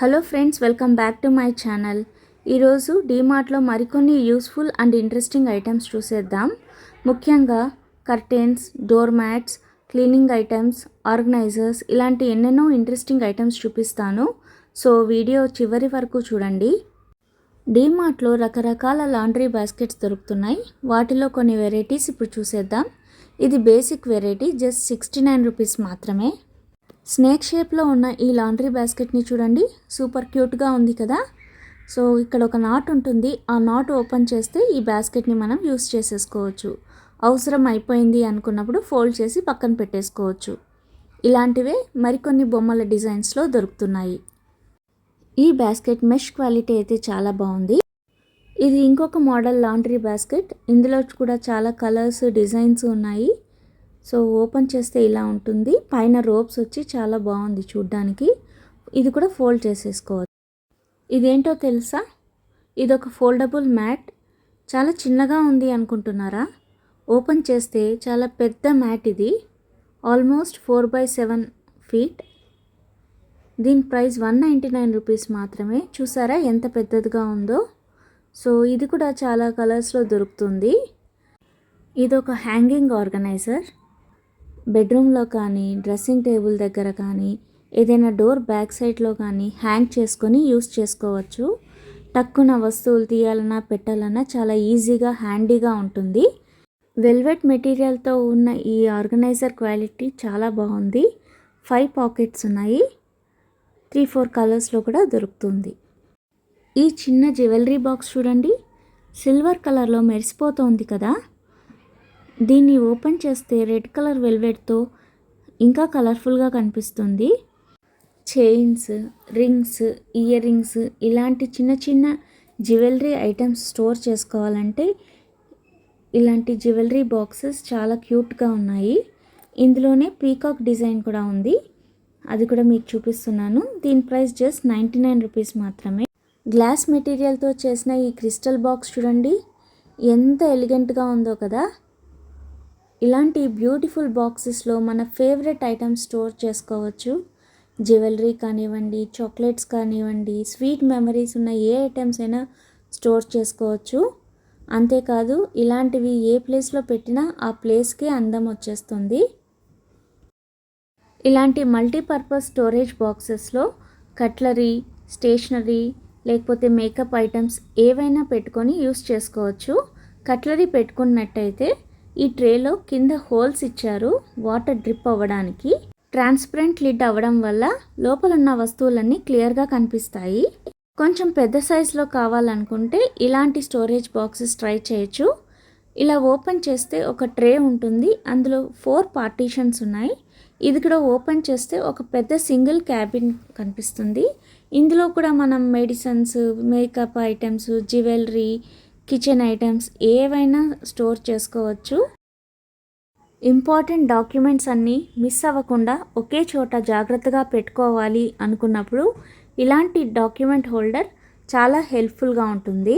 Hello friends, welcome back to my channel. ఈరోజు డీమార్ట్లో మరికొన్ని useful and interesting items చూసేద్దాం. ముఖ్యంగా curtains, door mats, cleaning items, organisers ఇలాంటి ఎన్నెన్నో ఇంట్రెస్టింగ్ ఐటమ్స్ చూపిస్తాను. సో వీడియో చివరి వరకు చూడండి. డీమార్ట్లో రకరకాల లాండ్రీ బాస్కెట్స్ దొరుకుతున్నాయి. వాటిలో కొన్ని వెరైటీస్ ఇప్పుడు చూసేద్దాం. ఇది బేసిక్ వెరైటీ, జస్ట్ 69 రూపీస్ మాత్రమే. స్నేక్ షేప్లో ఉన్న ఈ లాండ్రీ బాస్కెట్ని చూడండి, సూపర్ క్యూట్గా ఉంది కదా. సో ఇక్కడ ఒక నాట్ ఉంటుంది, ఆ నాట్ ఓపెన్ చేస్తే ఈ బాస్కెట్ని మనం యూస్ చేసేసుకోవచ్చు. అవసరం అయిపోయింది అనుకున్నప్పుడు ఫోల్డ్ చేసి పక్కన పెట్టేసుకోవచ్చు. ఇలాంటివే మరికొన్ని బొమ్మల డిజైన్స్లో దొరుకుతున్నాయి. ఈ బాస్కెట్ మెష్ క్వాలిటీ అయితే చాలా బాగుంది. ఇది ఇంకొక మోడల్ లాండ్రీ బాస్కెట్. ఇందులో కూడా చాలా కలర్స్, డిజైన్స్ ఉన్నాయి. సో ఓపెన్ చేస్తే ఇలా ఉంటుంది. పైన రోప్స్ వచ్చి చాలా బాగుంది చూడ్డానికి. ఇది కూడా ఫోల్డ్ చేసేసుకోవచ్చు. ఇదేంటో తెలుసా? ఇదొక ఫోల్డబుల్ మ్యాట్. చాలా చిన్నగా ఉంది అనుకుంటున్నారా? ఓపెన్ చేస్తే చాలా పెద్ద మ్యాట్ ఇది. Almost 4x7 feet. దీని ప్రైస్ 199 రూపీస్ మాత్రమే. చూసారా ఎంత పెద్దదిగా ఉందో? సో ఇది కూడా చాలా కలర్స్లో దొరుకుతుంది. ఇదొక హ్యాంగింగ్ ఆర్గనైజర్. బెడ్రూమ్లో కానీ, డ్రెస్సింగ్ టేబుల్ దగ్గర కానీ, ఏదైనా డోర్ బ్యాక్ సైడ్లో కానీ హ్యాంగ్ చేసుకొని యూస్ చేసుకోవచ్చు. టక్కున వస్తువులు తీయాలన్నా పెట్టాలన్నా చాలా ఈజీగా, హ్యాండీగా ఉంటుంది. వెల్వెట్ మెటీరియల్తో ఉన్న ఈ ఆర్గనైజర్ క్వాలిటీ చాలా బాగుంది. 5 పాకెట్స్ ఉన్నాయి. 3-4 కలర్స్లో కూడా దొరుకుతుంది. ఈ చిన్న జ్యువెలరీ బాక్స్ చూడండి, సిల్వర్ కలర్లో మెరిసిపోతుంది కదా. దీన్ని ఓపెన్ చేస్తే రెడ్ కలర్ వెల్వెట్తో ఇంకా కలర్ఫుల్గా కనిపిస్తుంది. చైన్స్, రింగ్స్, ఇయర్ రింగ్స్ ఇలాంటి చిన్న చిన్న జ్యువెలరీ ఐటమ్స్ స్టోర్ చేసుకోవాలంటే ఇలాంటి జ్యువెలరీ బాక్సెస్ చాలా క్యూట్గా ఉన్నాయి. ఇందులోనే పీకాక్ డిజైన్ కూడా ఉంది, అది కూడా మీకు చూపిస్తున్నాను. దీని ప్రైస్ జస్ట్ 99 రూపీస్ మాత్రమే. గ్లాస్ మెటీరియల్తో చేసిన ఈ క్రిస్టల్ బాక్స్ చూడండి, ఎంత ఎలిగెంట్గా ఉందో కదా. ఇలాంటి బ్యూటిఫుల్ బాక్సెస్లో మన ఫేవరెట్ ఐటమ్స్ స్టోర్ చేసుకోవచ్చు. జ్యువెలరీ కానివ్వండి, చాక్లెట్స్ కానివ్వండి, స్వీట్ మెమరీస్ ఉన్న ఏ ఐటమ్స్ అయినా స్టోర్ చేసుకోవచ్చు. అంతేకాదు ఇలాంటివి ఏ ప్లేస్లో పెట్టినా ఆ ప్లేస్కే అందం వచ్చేస్తుంది. ఇలాంటి మల్టీపర్పస్ స్టోరేజ్ బాక్సెస్లో కట్లరీ, స్టేషనరీ లేకపోతే మేకప్ ఐటమ్స్ ఏవైనా పెట్టుకొని యూస్ చేసుకోవచ్చు. కట్లరీ పెట్టుకున్నట్టయితే ఈ ట్రేలో కింద హోల్స్ ఇచ్చారు వాటర్ డ్రిప్ అవ్వడానికి. ట్రాన్స్పరెంట్ లిడ్ అవ్వడం వల్ల లోపల ఉన్న వస్తువులన్నీ క్లియర్గా కనిపిస్తాయి. కొంచెం పెద్ద సైజులో కావాలనుకుంటే ఇలాంటి స్టోరేజ్ బాక్సెస్ ట్రై చేయొచ్చు. ఇలా ఓపెన్ చేస్తే ఒక ట్రే ఉంటుంది, అందులో 4 పార్టీషన్స్ ఉన్నాయి. ఇది కూడా ఓపెన్ చేస్తే ఒక పెద్ద సింగిల్ క్యాబిన్ కనిపిస్తుంది. ఇందులో కూడా మనం medicines, makeup items, jewellery, kitchen items ఏవైనా స్టోర్ చేసుకోవచ్చు. ఇంపార్టెంట్ డాక్యుమెంట్స్ అన్నీ మిస్ అవ్వకుండా ఒకే చోట జాగ్రత్తగా పెట్టుకోవాలి అనుకున్నప్పుడు ఇలాంటి డాక్యుమెంట్ హోల్డర్ చాలా హెల్ప్ఫుల్గా ఉంటుంది.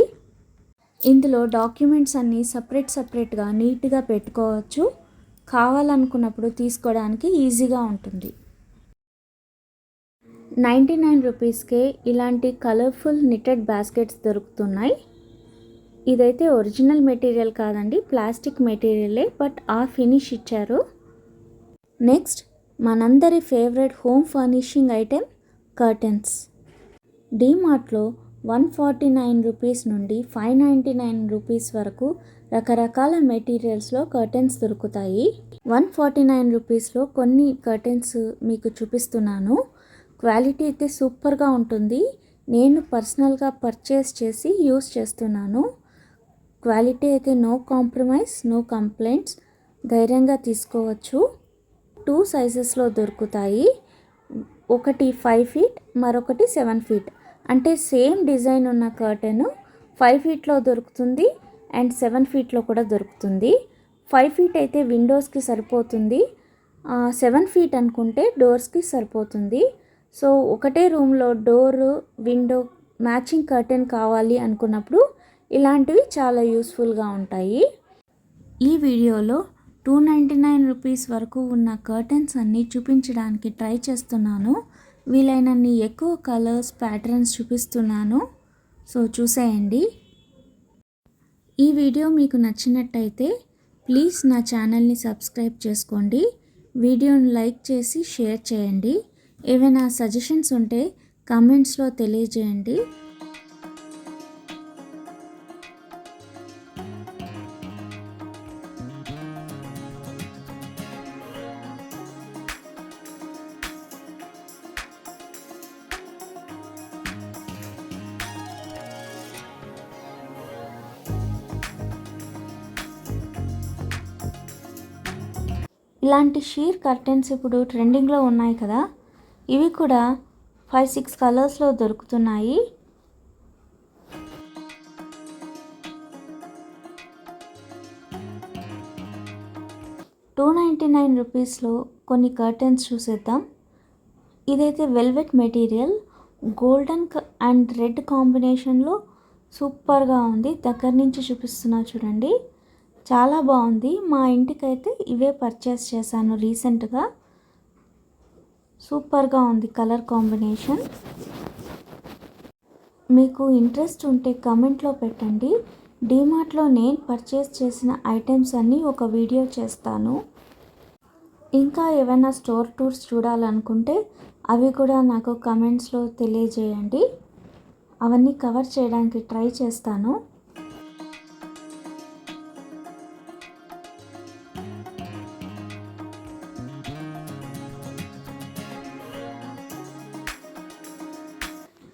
ఇందులో డాక్యుమెంట్స్ అన్నీ సపరేట్గా నీట్గా పెట్టుకోవచ్చు. కావాలనుకున్నప్పుడు తీసుకోవడానికి ఈజీగా ఉంటుంది. 99 రూపీస్కే ఇలాంటి కలర్ఫుల్ నిటెడ్ బాస్కెట్స్ దొరుకుతున్నాయి. ఇదైతే ఒరిజినల్ మెటీరియల్ కాదండి, ప్లాస్టిక్ మెటీరియలే, బట్ ఆ ఫినిష్ ఇచ్చారు. నెక్స్ట్ మనందరి favourite home furnishing item curtains. డీమార్ట్లో 149 రూపీస్ నుండి 599 రూపీస్ వరకు రకరకాల మెటీరియల్స్లో కర్టెన్స్ దొరుకుతాయి. 149 రూపీస్లో కొన్ని కర్టెన్స్ మీకు చూపిస్తున్నాను. క్వాలిటీ అయితే సూపర్గా ఉంటుంది. నేను పర్సనల్గా పర్చేస్ చేసి యూస్ చేస్తున్నాను. క్వాలిటీ అయితే నో కాంప్రమైజ్, నో కంప్లైంట్స్, ధైర్యంగా తీసుకోవచ్చు. 2 సైజెస్లో దొరుకుతాయి. ఒకటి 5 ఫీట్, మరొకటి 7 ఫీట్. అంటే సేమ్ డిజైన్ ఉన్న కర్టెన్ 5 ఫీట్లో దొరుకుతుంది అండ్ 7 ఫీట్లో కూడా దొరుకుతుంది. 5 ఫీట్ అయితే విండోస్కి సరిపోతుంది, 7 ఫీట్ అనుకుంటే డోర్స్కి సరిపోతుంది. సో ఒకటే రూమ్లో డోరు, విండో మ్యాచింగ్ కర్టెన్ కావాలి అనుకున్నప్పుడు ఇలాంటివి చాలా యూస్ఫుల్గా ఉంటాయి. ఈ వీడియోలో 299 రూపీస్ వరకు ఉన్న కర్టెన్స్ అన్నీ చూపించడానికి ట్రై చేస్తున్నాను. వీలైనన్ని ఎక్కువ కలర్స్ ప్యాటర్న్స్ చూపిస్తున్నాను, సో చూసేయండి. ఈ వీడియో మీకు నచ్చినట్టయితే ప్లీజ్ నా ఛానల్ని సబ్స్క్రైబ్ చేసుకోండి, వీడియోని లైక్ చేసి షేర్ చేయండి. ఏవైనా సజెషన్స్ ఉంటే కామెంట్స్లో తెలియజేయండి. ఇలాంటి షీర్ కర్టెన్స్ ఇప్పుడు ట్రెండింగ్లో ఉన్నాయి కదా, ఇవి కూడా 5-6 కలర్స్లో దొరుకుతున్నాయి. ₹299 కొన్ని కర్టెన్స్ చూసేద్దాం. ఇదైతే velvet material, golden and red కాంబినేషన్లో సూపర్గా ఉంది. దగ్గర నుంచి చూపిస్తున్నా చూడండి, చాలా బాగుంది. మా ఇంటికైతే ఇవే పర్చేస్ చేశాను రీసెంట్గా. సూపర్గా ఉంది కలర్ కాంబినేషన్. మీకు ఇంట్రెస్ట్ ఉంటే కమెంట్లో పెట్టండి. డీమార్ట్లో నేను పర్చేస్ చేసిన ఐటమ్స్ అన్నీ ఒక వీడియో చేస్తాను. ఇంకా ఏమైనా స్టోర్ టూర్స్ చూడాలనుకుంటే అవి కూడా నాకు కమెంట్స్లో తెలియజేయండి, అవన్నీ కవర్ చేయడానికి ట్రై చేస్తాను.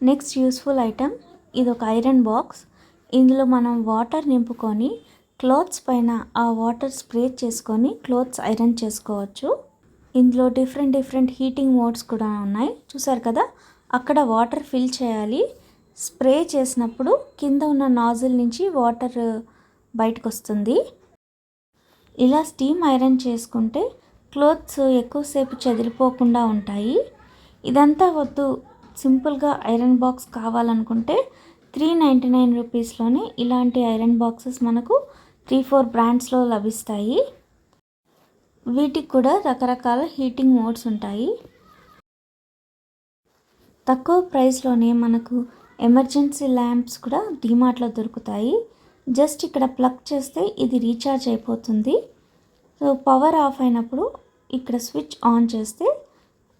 నెక్స్ట్ యూస్ఫుల్ ఐటమ్, ఇది ఒక ఐరన్ బాక్స్. ఇందులో మనం వాటర్ నింపుకొని క్లాత్స్ పైన ఆ వాటర్ స్ప్రే చేసుకొని క్లాత్స్ ఐరన్ చేసుకోవచ్చు. ఇందులో డిఫరెంట్ హీటింగ్ మోడ్స్ కూడా ఉన్నాయి. చూసారు కదా, అక్కడ వాటర్ ఫిల్ చేయాలి. స్ప్రే చేసినప్పుడు కింద ఉన్న నాజిల్ నుంచి వాటర్ బయటకు వస్తుంది. ఇలా స్టీమ్ ఐరన్ చేసుకుంటే క్లాత్స్ ఎక్కువసేపు చెదిరిపోకుండా ఉంటాయి. ఇదంతా వద్దు, సింపుల్గా ఐరన్ బాక్స్ కావాలనుకుంటే ₹399లోనే ఇలాంటి ఐరన్ బాక్సెస్ మనకు 3-4 బ్రాండ్స్లో లభిస్తాయి. వీటికి కూడా రకరకాల హీటింగ్ మోడ్స్ ఉంటాయి. తక్కువ ప్రైస్లోనే మనకు ఎమర్జెన్సీ ల్యాంప్స్ కూడా డీమార్ట్లో దొరుకుతాయి. జస్ట్ ఇక్కడ ప్లగ్ చేస్తే ఇది రీఛార్జ్ అయిపోతుంది. సో పవర్ ఆఫ్ అయినప్పుడు ఇక్కడ స్విచ్ ఆన్ చేస్తే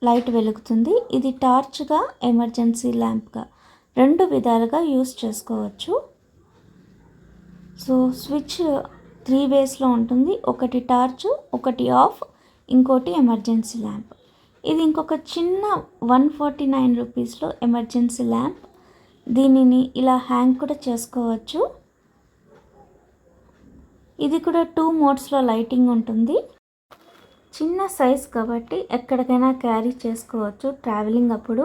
లైట్ వెలుగుతుంది. ఇది టార్చ్గా, ఎమర్జెన్సీ ల్యాంప్గా 2 విధాలుగా యూస్ చేసుకోవచ్చు. సో స్విచ్ 3 వేస్లో ఉంటుంది. ఒకటి టార్చ్, ఒకటి ఆఫ్, ఇంకోటి ఎమర్జెన్సీ ల్యాంప్. ఇది ఇంకొక చిన్న ₹149లో ఎమర్జెన్సీ ల్యాంప్. దీనిని ఇలా హ్యాంగ్ కూడా చేసుకోవచ్చు. ఇది కూడా 2 మోడ్స్లో లైటింగ్ ఉంటుంది. చిన్న సైజ్ కాబట్టి ఎక్కడికైనా క్యారీ చేసుకోవచ్చు ట్రావెలింగ్ అప్పుడు.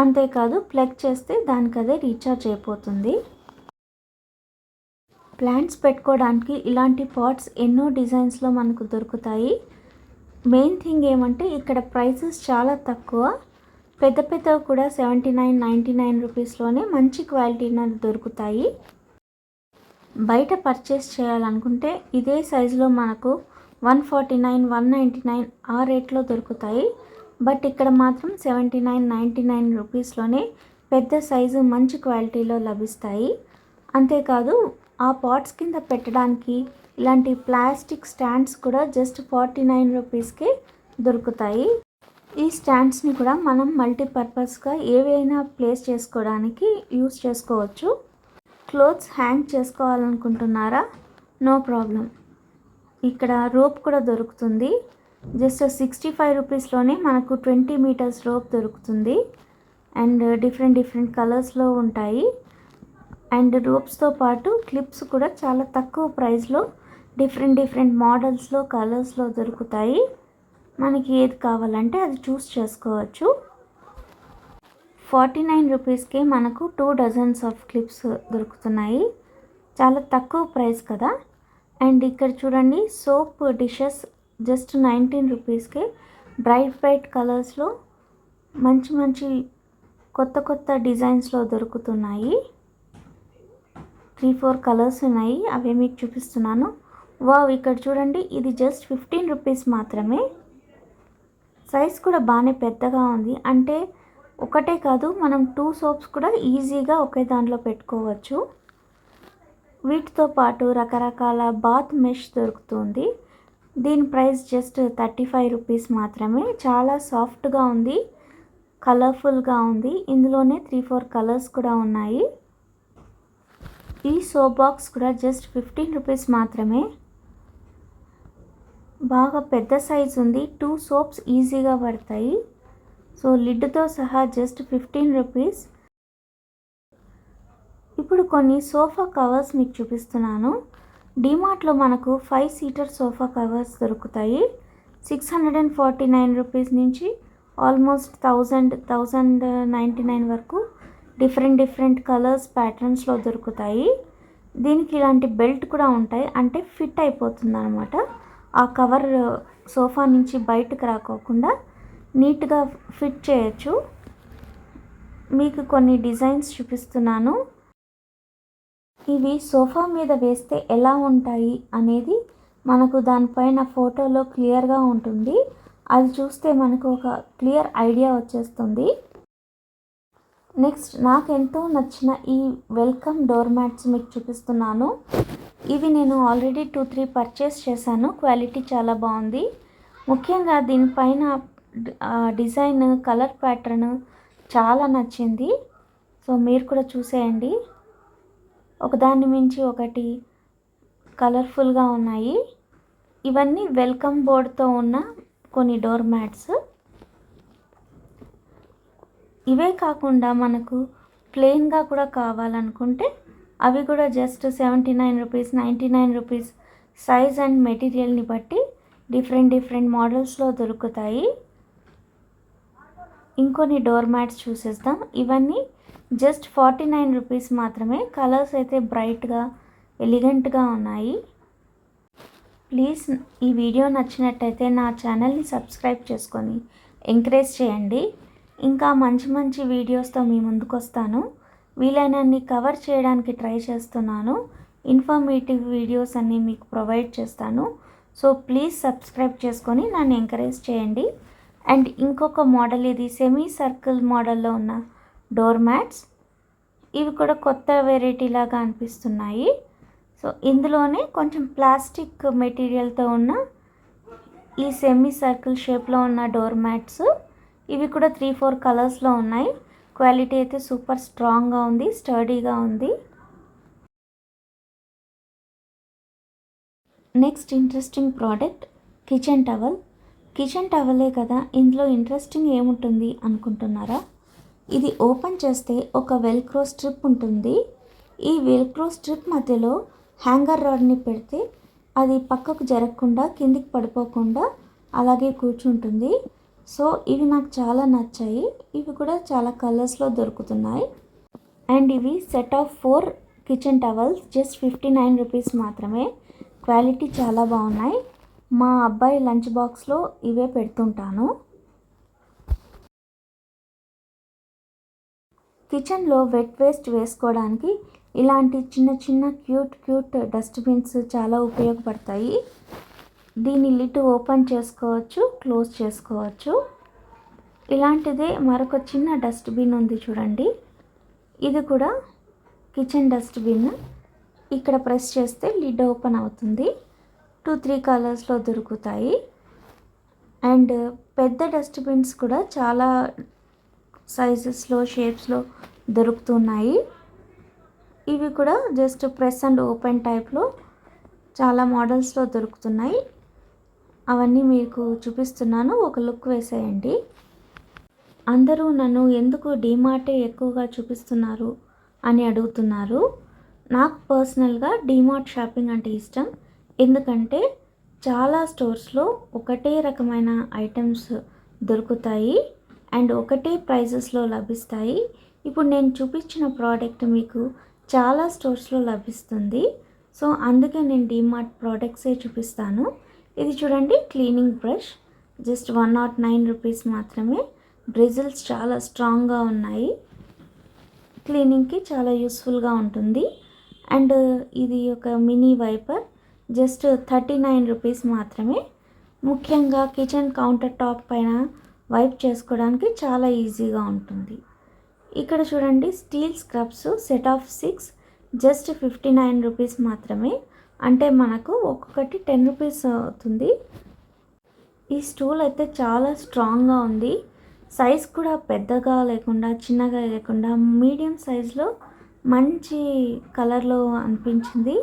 అంతేకాదు ప్లగ్ చేస్తే దానికదే రీఛార్జ్ అయిపోతుంది. ప్లాంట్స్ పెట్టుకోవడానికి ఇలాంటి పాట్స్ ఎన్నో డిజైన్స్లో మనకు దొరుకుతాయి. మెయిన్ థింగ్ ఏమంటే ఇక్కడ ప్రైసెస్ చాలా తక్కువ. పెద్దవి కూడా ₹79-99లోనే మంచి క్వాలిటీలో దొరుకుతాయి. బయట పర్చేస్ చేయాలనుకుంటే ఇదే సైజులో మనకు ₹149, ఆ రేట్లో దొరుకుతాయి. బట్ ఇక్కడ మాత్రం ₹79-99లోనే పెద్ద సైజు మంచి క్వాలిటీలో లభిస్తాయి. అంతేకాదు ఆ పాట్స్ కింద పెట్టడానికి ఇలాంటి ప్లాస్టిక్ స్టాండ్స్ కూడా జస్ట్ ₹49కే దొరుకుతాయి. ఈ స్టాండ్స్ని కూడా మనం మల్టీపర్పస్గా ఏవైనా ప్లేస్ చేసుకోవడానికి యూస్ చేసుకోవచ్చు. క్లోత్స్ హ్యాంగ్ చేసుకోవాలనుకుంటున్నారా? No problem. ఇక్కడ రోప్ కూడా దొరుకుతుంది. జస్ట్ ₹65లోనే మనకు 20 మీటర్స్ రోప్ దొరుకుతుంది. అండ్ డిఫరెంట్ కలర్స్లో ఉంటాయి. అండ్ రోప్స్తో పాటు క్లిప్స్ కూడా చాలా తక్కువ ప్రైస్లో డిఫరెంట్ మోడల్స్లో, కలర్స్లో దొరుకుతాయి. మనకి ఏది కావాలంటే అది చూస్ చేసుకోవచ్చు. ₹49కే మనకు 2 డజన్స్ ఆఫ్ క్లిప్స్ దొరుకుతున్నాయి. చాలా తక్కువ ప్రైస్ కదా. అండ్ ఇక్కడ చూడండి, సోప్ డిషెస్ జస్ట్ ₹19కే బ్రైట్ కలర్స్లో మంచి కొత్త డిజైన్స్లో దొరుకుతున్నాయి. 3-4 కలర్స్ ఉన్నాయి, అవే మీకు చూపిస్తున్నాను. వావ్, ఇక్కడ చూడండి, ఇది జస్ట్ ₹15 మాత్రమే. సైజ్ కూడా బాగానే పెద్దగా ఉంది. అంటే ఒకటే కాదు, మనం 2 సోప్స్ కూడా ఈజీగా ఒకే దాంట్లో పెట్టుకోవచ్చు. వీటితో పాటు రకరకాల బాత్ మెష్ దొరుకుతుంది. దీని ప్రైస్ జస్ట్ 35 రూపీస్ మాత్రమే. చాలా సాఫ్ట్గా ఉంది, కలర్ఫుల్గా ఉంది. ఇందులోనే 3-4 కలర్స్ కూడా ఉన్నాయి. ఈ సోప్ బాక్స్ కూడా జస్ట్ 15 రూపీస్ మాత్రమే. బాగా పెద్ద సైజ్ ఉంది, 2 సోప్స్ ఈజీగా పడతాయి. సో లిడ్తో సహా జస్ట్ 15 రూపీస్. ఇప్పుడు కొన్ని సోఫా కవర్స్ మీకు చూపిస్తున్నాను. డీమార్ట్లో మనకు 5 సీటర్ సోఫా కవర్స్ దొరుకుతాయి. 649 రూపీస్ నుంచి ఆల్మోస్ట్ 1099 వరకు డిఫరెంట్ కలర్స్ ప్యాటర్న్స్లో దొరుకుతాయి. దీనికి ఇలాంటి బెల్ట్ కూడా ఉంటాయి, అంటే ఫిట్ అయిపోతుంది అనమాట. ఆ కవర్ సోఫా నుంచి బయటకు రాకోకుండా నీట్గా ఫిట్ చేయొచ్చు. మీకు కొన్ని డిజైన్స్ చూపిస్తున్నాను. ఇవి సోఫా మీద వేస్తే ఎలా ఉంటాయి అనేది మనకు దానిపైన ఫోటోలో క్లియర్గా ఉంటుంది. అది చూస్తే మనకు ఒక క్లియర్ ఐడియా వచ్చేస్తుంది. నెక్స్ట్ నాకు ఎంతో నచ్చిన ఈ వెల్కమ్ డోర్ మ్యాట్స్ మీకు చూపిస్తున్నాను. ఇవి నేను ఆల్రెడీ 2-3 పర్చేస్ చేశాను. క్వాలిటీ చాలా బాగుంది. ముఖ్యంగా దీనిపైన డిజైన్, కలర్ ప్యాటర్న్ చాలా నచ్చింది. సో మీరు కూడా చూసేయండి. ఒకదాన్ని మించి ఒకటి కలర్ఫుల్గా ఉన్నాయి. ఇవన్నీ వెల్కమ్ బోర్డ్తో ఉన్న కొన్ని డోర్ మ్యాట్స్. ఇవే కాకుండా మనకు ప్లెయిన్గా కూడా కావాలనుకుంటే అవి కూడా just 79 rupees, 99 rupees size and మెటీరియల్ని బట్టి డిఫరెంట్ మోడల్స్లో దొరుకుతాయి. ఇంకొన్ని డోర్ మ్యాట్స్ చూసేద్దాం. ఇవన్నీ జస్ట్ 49 రూపీస్ మాత్రమే. కలర్స్ అయితే బ్రైట్గా, ఎలిగెంట్గా ఉన్నాయి. ప్లీజ్ ఈ వీడియో నచ్చినట్టయితే నా ఛానల్ని సబ్స్క్రైబ్ చేసుకొని ఎంకరేజ్ చేయండి. ఇంకా మంచి వీడియోస్తో మీ ముందుకు వస్తాను. వీలైనన్ని కవర్ చేయడానికి ట్రై చేస్తున్నాను. ఇన్ఫర్మేటివ్ వీడియోస్ అన్నీ మీకు ప్రొవైడ్ చేస్తాను. సో ప్లీజ్ సబ్స్క్రైబ్ చేసుకొని నన్ను ఎంకరేజ్ చేయండి. అండ్ ఇంకొక మోడల్, ఇది సెమీ సర్కిల్ మోడల్లో ఉన్న డోర్ మ్యాట్స్. ఇవి కూడా కొత్త వెరైటీ లాగా అనిపిస్తున్నాయి. సో ఇందులోనే కొంచెం ప్లాస్టిక్ మెటీరియల్తో ఉన్న ఈ సెమీ సర్కిల్ షేప్లో ఉన్న డోర్ మ్యాట్స్. ఇవి కూడా 3-4 కలర్స్లో ఉన్నాయి. క్వాలిటీ అయితే సూపర్ స్ట్రాంగ్గా ఉంది, స్టడీగా ఉంది. Next interesting product kitchen towel. Kitchen టవలే కదా, ఇందులో ఇంట్రెస్టింగ్ ఏముంటుంది అనుకుంటున్నారా? ఇది ఓపెన్ చేస్తే ఒక వెల్క్రో స్ట్రిప్ ఉంటుంది. ఈ వెల్క్రో స్ట్రిప్ మధ్యలో హ్యాంగర్ రాడ్ని పెడితే అది పక్కకు జరగకుండా, కిందికి పడిపోకుండా అలాగే కూర్చుంటుంది. సో ఇవి నాకు చాలా నచ్చాయి. ఇవి కూడా చాలా కలర్స్లో దొరుకుతున్నాయి. అండ్ ఇవి set of 4 kitchen towels just 59 rupees మాత్రమే. క్వాలిటీ చాలా బాగున్నాయి. మా అబ్బాయి లంచ్ బాక్స్లో ఇవే పెడుతుంటాను. కిచెన్లో వెట్ వేస్ట్ వేసుకోవడానికి ఇలాంటి చిన్న క్యూట్ డస్ట్బిన్స్ చాలా ఉపయోగపడతాయి. దీని లిడ్ ఓపెన్ చేసుకోవచ్చు, క్లోజ్ చేసుకోవచ్చు. ఇలాంటిదే మరొక చిన్న డస్ట్బిన్ ఉంది చూడండి. ఇది కూడా కిచెన్ డస్ట్బిన్. ఇక్కడ ప్రెస్ చేస్తే లిడ్ ఓపెన్ అవుతుంది. 2-3 కలర్స్లో దొరుకుతాయి. అండ్ పెద్ద డస్ట్బిన్స్ కూడా చాలా సైజెస్లో, షేప్స్లో దొరుకుతున్నాయి. ఇవి కూడా జస్ట్ ప్రెస్ అండ్ ఓపెన్ టైప్లో చాలా మోడల్స్లో దొరుకుతున్నాయి. అవన్నీ మీకు చూపిస్తున్నాను, ఒక లుక్ వేసేయండి. అందరూ నన్ను ఎందుకు డీమార్టే ఎక్కువగా చూపిస్తున్నారు అని అడుగుతున్నారు. నాకు పర్సనల్గా డీమార్ట్ షాపింగ్ అంటే ఇష్టం. ఎందుకంటే చాలా స్టోర్స్లో ఒకటే రకమైన ఐటమ్స్ దొరుకుతాయి అండ్ ఒకటే ప్రైజెస్లో లభిస్తాయి. ఇప్పుడు నేను చూపించిన ప్రోడక్ట్ మీకు చాలా స్టోర్స్లో లభిస్తుంది. సో అందుకే నేను డీమార్ట్ ప్రోడక్ట్సే చూపిస్తాను. ఇది చూడండి, క్లీనింగ్ బ్రష్ జస్ట్ 109 రూపీస్ మాత్రమే. బ్రిజిల్స్ చాలా స్ట్రాంగ్గా ఉన్నాయి, క్లీనింగ్కి చాలా యూస్ఫుల్గా ఉంటుంది. అండ్ ఇది ఒక మినీ వైపర్ జస్ట్ 39 రూపీస్ మాత్రమే. ముఖ్యంగా కిచెన్ కౌంటర్ టాప్ పైన వైప్ చేసుకోవడానికి చాలా ఈజీగా ఉంటుంది. ఇక్కడ చూడండి steel scrubs set of 6 just 59 rupees మాత్రమే. అంటే మనకు ఒక్కొక్కటి 10 రూపీస్ అవుతుంది. ఈ స్టూల్ అయితే చాలా స్ట్రాంగ్గా ఉంది. సైజ్ కూడా పెద్దగా లేకుండా చిన్నగా లేకుండా మీడియం సైజులో మంచి కలర్లో అనిపించింది.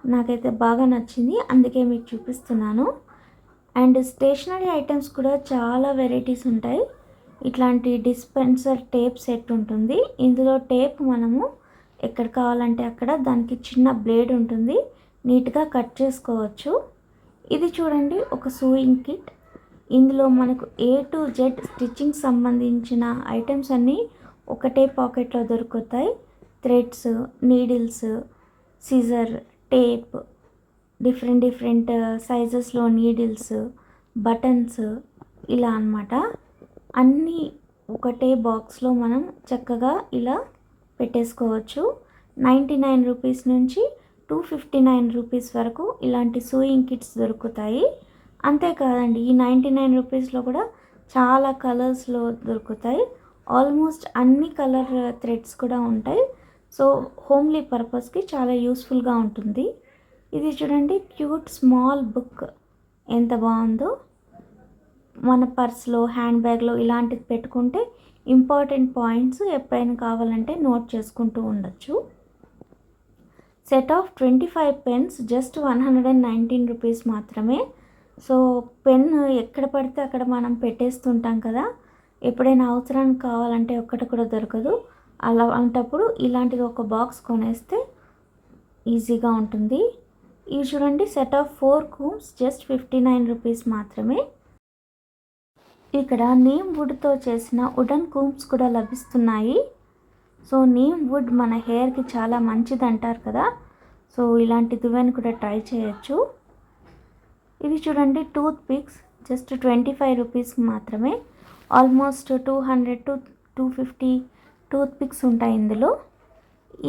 నాకైతే బాగా నచ్చింది, అందుకే మీకు చూపిస్తున్నాను. అండ్ స్టేషనరీ ఐటమ్స్ కూడా చాలా వెరైటీస్ ఉంటాయి. ఇట్లాంటి డిస్పెన్సర్ టేప్ సెట్ ఉంటుంది. ఇందులో టేప్ మనము ఎక్కడ కావాలంటే అక్కడ దానికి చిన్న బ్లేడ్ ఉంటుంది, నీట్గా కట్ చేసుకోవచ్చు. ఇది చూడండి ఒక సూయింగ్ కిట్. ఇందులో మనకు A to Z స్టిచ్చింగ్ సంబంధించిన ఐటమ్స్ అన్నీ ఒకటే పాకెట్లో దొరుకుతాయి. Threads, needles, scissor, tape, different సైజెస్లో నీడిల్స్, బటన్స్, ఇలా అన్నమాట. అన్నీ ఒకటే బాక్స్లో మనం చక్కగా ఇలా పెట్టేసుకోవచ్చు. 99 రూపీస్ నుంచి 259 రూపీస్ వరకు ఇలాంటి సూయింగ్ కిట్స్ దొరుకుతాయి. అంతేకాదండి, ఈ 99 రూపీస్లో కూడా చాలా కలర్స్లో దొరుకుతాయి. ఆల్మోస్ట్ అన్ని కలర్ థ్రెడ్స్ కూడా ఉంటాయి. సో హోమ్లీ పర్పస్కి చాలా యూస్ఫుల్గా ఉంటుంది. ఇది చూడండి క్యూట్ స్మాల్ బుక్ ఎంత బాగుందో. మన పర్స్లో, హ్యాండ్ బ్యాగ్లో ఇలాంటిది పెట్టుకుంటే ఇంపార్టెంట్ పాయింట్స్ ఎప్పుడైనా కావాలంటే నోట్ చేసుకుంటూ ఉండొచ్చు. Set of 25 pens just 119 rupees మాత్రమే. సో పెన్ ఎక్కడ పడితే అక్కడ మనం పెట్టేస్తుంటాం కదా, ఎప్పుడైనా అవసరానికి కావాలంటే ఒక్కటి కూడా దొరకదు. అలాంటప్పుడు ఇలాంటిది ఒక బాక్స్ కొనేస్తే ఈజీగా ఉంటుంది. ఇవి చూడండి సెట్ ఆఫ్ 4 కూమ్స్ జస్ట్ 59 రూపీస్ మాత్రమే. ఇక్కడ నీమ్ వుడ్తో చేసిన వుడెన్ కూమ్స్ కూడా లభిస్తున్నాయి. సో నీమ్ వుడ్ మన హెయిర్కి చాలా మంచిది అంటారు కదా, సో ఇలాంటి దువ్వెన కూడా ట్రై చేయొచ్చు. ఇవి చూడండి టూత్ పిక్స్ జస్ట్ 25 రూపీస్ మాత్రమే. ఆల్మోస్ట్ 200 to 250 టూత్ పిక్స్ ఉంటాయి ఇందులో.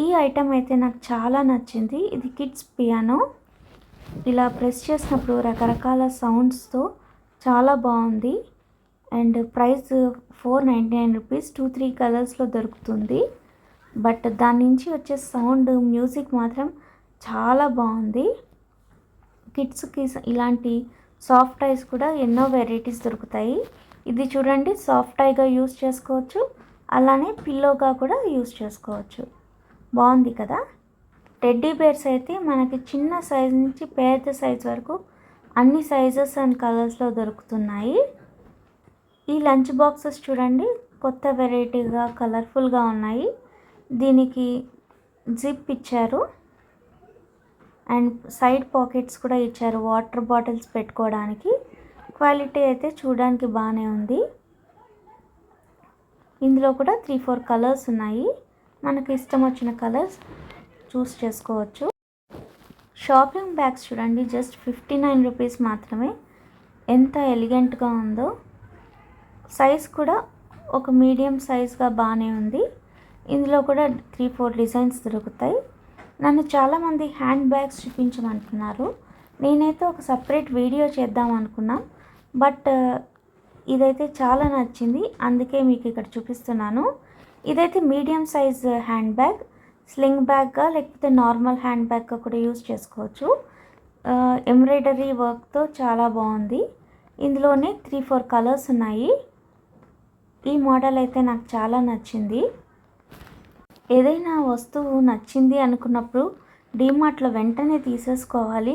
ఈ ఐటమ్ అయితే నాకు చాలా నచ్చింది. ఇది కిడ్స్ పియానో. ఇలా ప్రెస్ చేసినప్పుడు రకరకాల సౌండ్స్తో చాలా బాగుంది. And price 499 rupees. 2-3 కలర్స్లో దొరుకుతుంది. బట్ దాని నుంచి వచ్చే సౌండ్, మ్యూజిక్ మాత్రం చాలా బాగుంది. కిడ్స్కి ఇలాంటి సాఫ్ట్ టాయ్స్ కూడా ఎన్నో వెరైటీస్ దొరుకుతాయి. ఇది చూడండి సాఫ్ట్ టాయ్గా యూస్ చేసుకోవచ్చు, అలానే పిల్లోగా కూడా యూస్ చేసుకోవచ్చు. బాగుంది కదా. టెడ్డీ బేర్స్ అయితే మనకి చిన్న సైజ్ నుంచి పెద్ద సైజ్ వరకు అన్ని సైజెస్ అండ్ కలర్స్లో దొరుకుతున్నాయి. ఈ లంచ్ బాక్సెస్ చూడండి కొత్త వెరైటీగా కలర్ఫుల్గా ఉన్నాయి. దీనికి జిప్ ఇచ్చారు అండ్ సైడ్ పాకెట్స్ కూడా ఇచ్చారు వాటర్ బాటిల్స్ పెట్టుకోవడానికి. క్వాలిటీ అయితే చూడడానికి బాగానే ఉంది. ఇందులో కూడా 3-4 కలర్స్ ఉన్నాయి. మనకు ఇష్టం వచ్చిన కలర్స్ చూస్ చేసుకోవచ్చు. షాపింగ్ బ్యాగ్స్ చూడండి జస్ట్ 59 రూపీస్ మాత్రమే. ఎంత ఎలిగెంట్గా ఉందో. సైజ్ కూడా ఒక మీడియం సైజ్గా బాగానే ఉంది. ఇందులో కూడా 3-4 డిజైన్స్ దొరుకుతాయి. నన్ను చాలామంది హ్యాండ్ బ్యాగ్స్ చూపించమంటున్నారు. నేనైతే ఒక సపరేట్ వీడియో చేద్దాం అనుకున్నా, బట్ ఇదైతే చాలా నచ్చింది, అందుకే మీకు ఇక్కడ చూపిస్తున్నాను. ఇదైతే medium size hand bag, sling బ్యాగ్గా లేకపోతే నార్మల్ హ్యాండ్ బ్యాగ్గా కూడా యూజ్ చేసుకోవచ్చు. ఎంబ్రాయిడరీ వర్క్తో చాలా బాగుంది. ఇందులోనే 3-4 కలర్స్ ఉన్నాయి. ఈ మోడల్ అయితే నాకు చాలా నచ్చింది. ఏదైనా వస్తువు నచ్చింది అనుకున్నప్పుడు డీమార్ట్లో వెంటనే తీసేసుకోవాలి.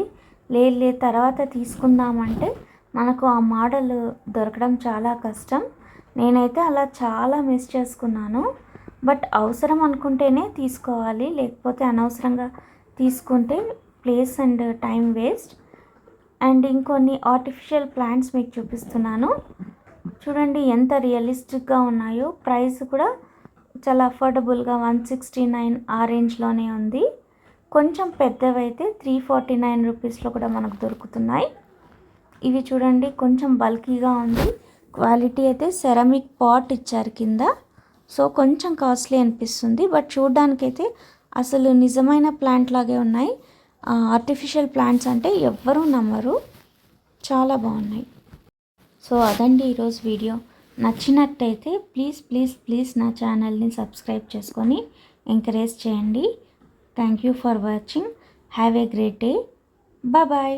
లేదు తర్వాత తీసుకుందామంటే మనకు ఆ మోడల్ దొరకడం చాలా కష్టం. నేనైతే అలా చాలా మిస్ చేసుకున్నాను. బట్ అవసరం అనుకుంటేనే తీసుకోవాలి, లేకపోతే అనవసరంగా తీసుకుంటే place and time waste. And ఇంకొన్ని ఆర్టిఫిషియల్ ప్లాంట్స్ మీకు చూపిస్తున్నాను. చూడండి ఎంత రియలిస్టిక్గా ఉన్నాయో. ప్రైస్ కూడా చాలా అఫోర్డబుల్గా 169 ఆ రేంజ్లోనే ఉంది. కొంచెం పెద్దవైతే 349 రూపీస్లో కూడా మనకు దొరుకుతున్నాయి. ఇవి చూడండి కొంచెం బల్కీగా ఉంది. క్వాలిటీ అయితే సెరామిక్ పాట్ ఇచ్చారు కింద, సో కొంచెం కాస్ట్లీ అనిపిస్తుంది. బట్ చూడడానికైతే అసలు నిజమైన ప్లాంట్ లాగే ఉన్నాయి. ఆర్టిఫిషియల్ ప్లాంట్స్ అంటే ఎవ్వరూ నమ్మరు, చాలా బాగున్నాయి. సో అదండి ఈరోజు వీడియో. నచ్చినట్టయితే ప్లీజ్ నా ఛానల్ని సబ్స్క్రైబ్ చేసుకొని ఎంకరేజ్ చేయండి. Thank you for watching. Have a great day. Bye.